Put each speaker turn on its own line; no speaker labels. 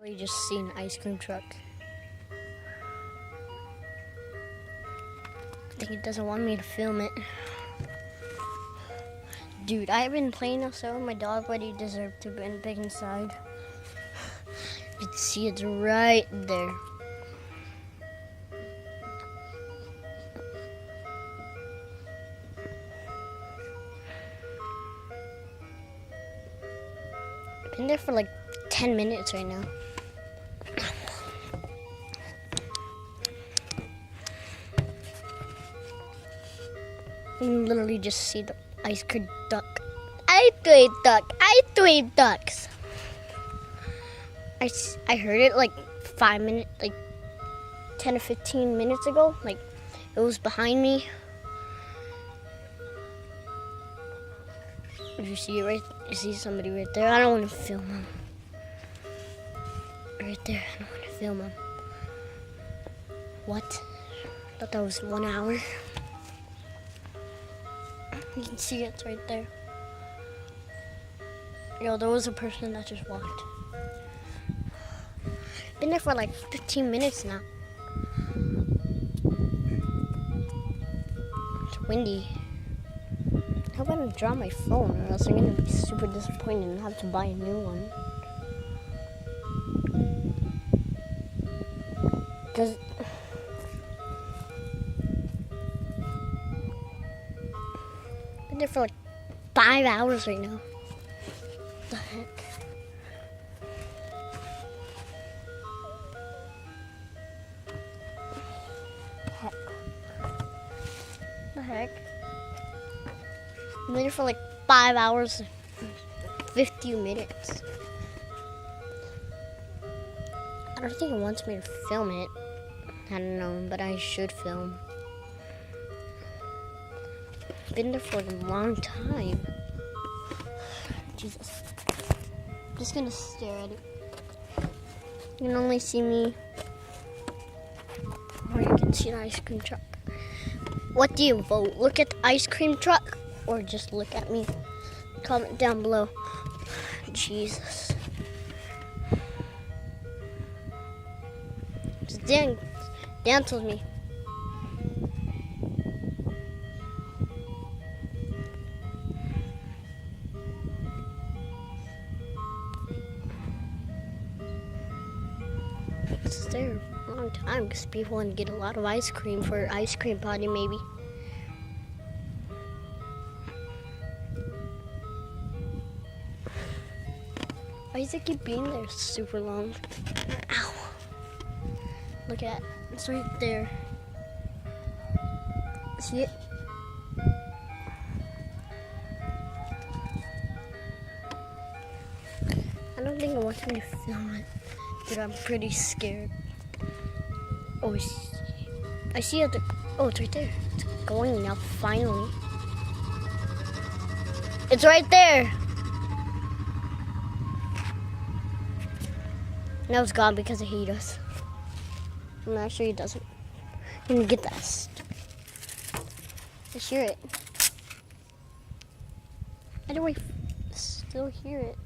You just see an ice cream truck. I think it doesn't want me to film it. Dude, I've been playing outside with my dog, but he deserved to be big inside. You can see it's right there. I've been there for like 10 minutes right now. You can literally just see the ice cream duck. Ice cream duck. Ice cream ducks. I heard it like 5 minutes, like 10 or 15 minutes ago. Like it was behind me. If you see it right, you see somebody right there. I don't want to film him. Right there, I don't want to film him. What? I thought that was 1 hour. You can see it's right there. Yo, there was a person that just walked. Been there for like 15 minutes now. It's windy. How about I draw my phone, or else I'm gonna be super disappointed and have to buy a new one. Cause been there for like 5 hours right now. What the heck? The heck? I'm there for like 5 hours and 50 minutes. I don't think it wants me to film it. I don't know, but I should film. Been there for a long time. Jesus. I'm just gonna stare at it. You can only see me, or you can see the ice cream truck. What do you vote? Look at the ice cream truck, or just look at me? Comment down below. Jesus. Just Dan told me. It's there a long time because people want to get a lot of ice cream for ice cream party maybe. Why does it keep being there super long? Ow. Look at it. It's right there. See it? I don't think it wants me to film it. Dude, I'm pretty scared. Oh, I see it. Oh, it's right there. It's going now, finally. It's right there. Now it's gone because it hates us. I'm not sure he doesn't. I'm gonna get that. I hear it. How do I still hear it?